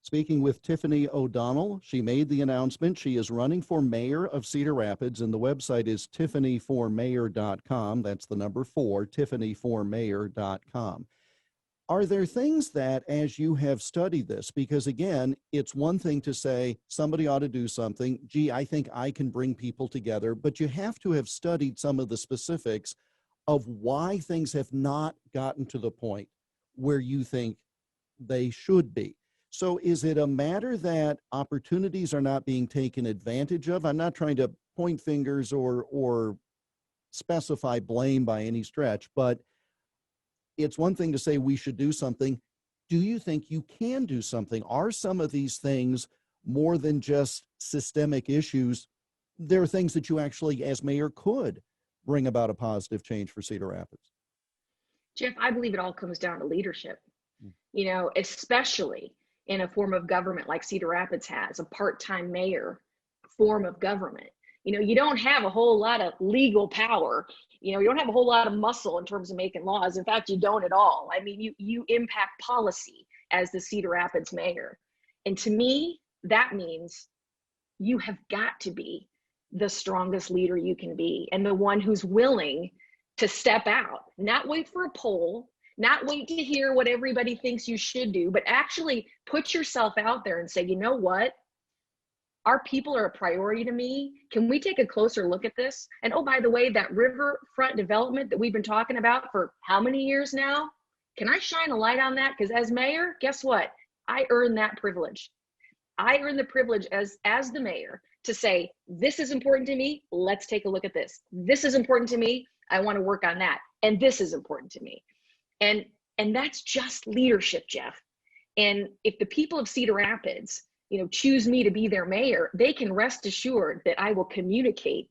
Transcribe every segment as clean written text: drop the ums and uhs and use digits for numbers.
Speaking with Tiffany O'Donnell. She made the announcement. She is running for mayor of Cedar Rapids, and the website is tiffanyformayor.com. That's the number 4, tiffanyformayor.com. Are there things that, as you have studied this, because again, it's one thing to say somebody ought to do something, gee, I think I can bring people together, but you have to have studied some of the specifics of why things have not gotten to the point where you think they should be. So is it a matter that opportunities are not being taken advantage of? I'm not trying to point fingers or specify blame by any stretch, but it's one thing to say we should do something. Do you think you can do something? Are some of these things more than just systemic issues? There are things that you actually, as mayor, could bring about a positive change for Cedar Rapids. Jeff, I believe it all comes down to leadership, especially in a form of government like Cedar Rapids has, a part-time mayor form of government. You don't have a whole lot of legal power. You don't have a whole lot of muscle in terms of making laws. In fact, you don't at all. I mean, you impact policy as the Cedar Rapids mayor. And to me, that means you have got to be the strongest leader you can be, and the one who's willing to step out, not wait for a poll, not wait to hear what everybody thinks you should do, but actually put yourself out there and say, you know what? Our people are a priority to me. Can we take a closer look at this? And oh, by the way, that riverfront development that we've been talking about for how many years now? Can I shine a light on that? Because as mayor, guess what? I earned that privilege. I earned the privilege as the mayor to say, this is important to me. Let's take a look at this. This is important to me. I want to work on that. And this is important to me. And that's just leadership, Jeff. And if the people of Cedar Rapids, choose me to be their mayor, they can rest assured that I will communicate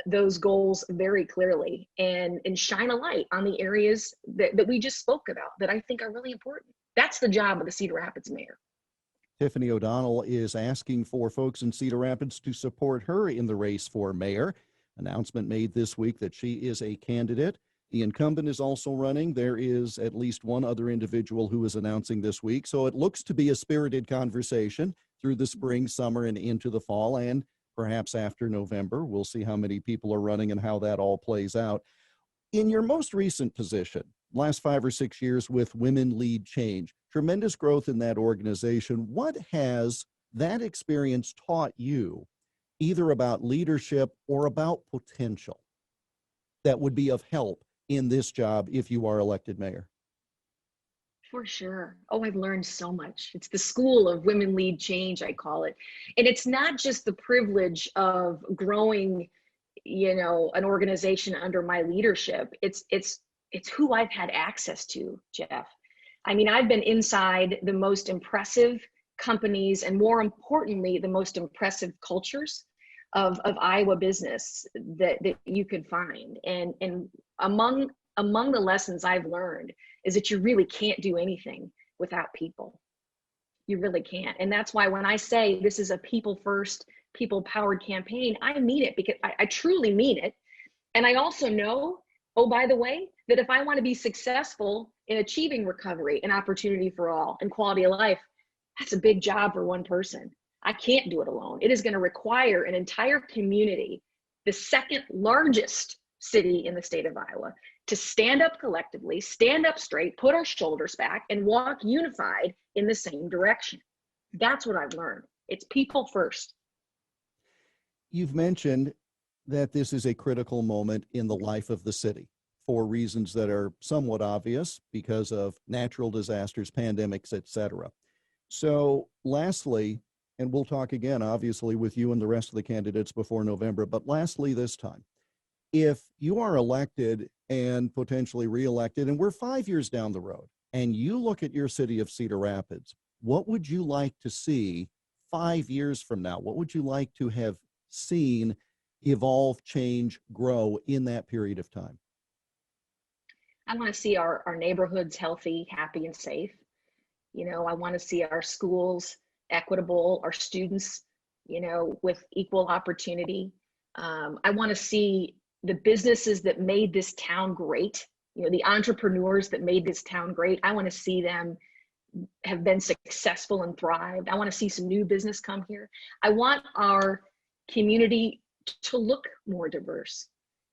those goals very clearly and shine a light on the areas that we just spoke about that I think are really important. That's the job of the Cedar Rapids mayor. Tiffany O'Donnell is asking for folks in Cedar Rapids to support her in the race for mayor. Announcement made this week that she is a candidate. The incumbent is also running. There is at least one other individual who is announcing this week. So it looks to be a spirited conversation through the spring, summer, and into the fall, and perhaps after November. We'll see how many people are running and how that all plays out. In your most recent position, last 5 or 6 years with Women Lead Change, tremendous growth in that organization. What has that experience taught you, either about leadership or about potential, that would be of help in this job if you are elected mayor? For sure. Oh, I've learned so much. It's the school of Women Lead Change, I call it. And it's not just the privilege of growing, an organization under my leadership. It's who I've had access to, Jeff. I mean, I've been inside the most impressive companies and, more importantly, the most impressive cultures of Iowa business that you could find. And among the lessons I've learned is that you really can't do anything without people. You really can't. And that's why when I say this is a people first, people powered campaign, I mean it, because I truly mean it. And I also know, oh, by the way, that if I want to be successful in achieving recovery and opportunity for all and quality of life, that's a big job for one person. I can't do it alone. It is going to require an entire community, the second largest city in the state of Iowa, to stand up collectively, stand up straight, put our shoulders back, and walk unified in the same direction. That's what I've learned. It's people first. You've mentioned that this is a critical moment in the life of the city for reasons that are somewhat obvious because of natural disasters, pandemics, etc. So lastly, and we'll talk again, obviously, with you and the rest of the candidates before November, but lastly this time, if you are elected and potentially reelected, and we're 5 years down the road, and you look at your city of Cedar Rapids, what would you like to see 5 years from now? What would you like to have seen evolve, change, grow in that period of time? I want to see our neighborhoods healthy, happy, and safe. I want to see our schools equitable, our students, with equal opportunity. I want to see the businesses that made this town great, the entrepreneurs that made this town great. I want to see them have been successful and thrived. I want to see some new business come here. I want our community to look more diverse.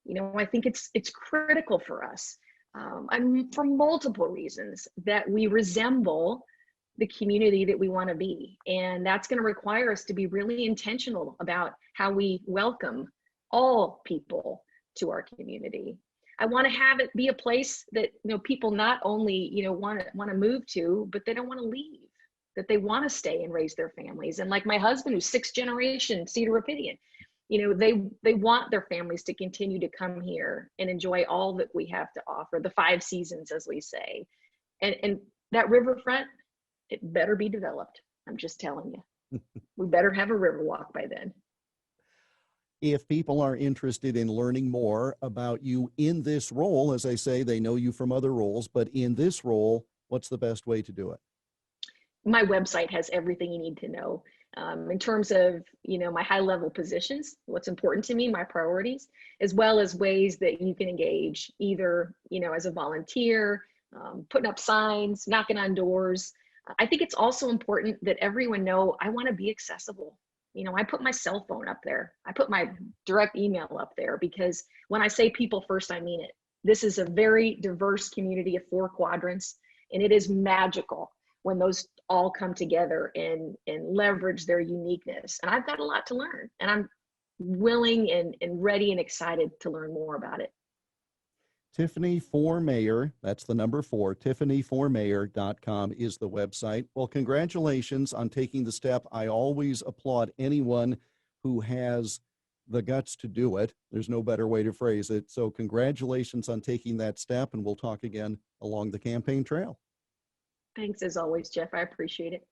You know, I think it's critical for us, for multiple reasons, that we resemble the community that we want to be. And that's going to require us to be really intentional about how we welcome all people to our community. I want to have it be a place that, you know, people not only, you know, want to move to, but they don't want to leave, that they want to stay and raise their families. And like my husband, who's 6th generation Cedar Rapidian, you know, they want their families to continue to come here and enjoy all that we have to offer, the 5 seasons, as we say. And that riverfront, it better be developed. I'm just telling you. We better have a river walk by then. If people are interested in learning more about you in this role, as I say, they know you from other roles, but in this role, what's the best way to do it? My website has everything you need to know. In terms of, you know, my high level positions, what's important to me, my priorities, as well as ways that you can engage, either, you know, as a volunteer, putting up signs, knocking on doors. I think it's also important that everyone know I want to be accessible. You know, I put my cell phone up there. I put my direct email up there, because when I say people first, I mean it. This is a very diverse community of 4 quadrants, and it is magical when those all come together and leverage their uniqueness. And I've got a lot to learn, and I'm willing and ready and excited to learn more about it. Tiffany for Mayor, that's the number 4, tiffanyformayor.com is the website. Well, congratulations on taking the step. I always applaud anyone who has the guts to do it. There's no better way to phrase it. So congratulations on taking that step, and we'll talk again along the campaign trail. Thanks as always, Jeff. I appreciate it.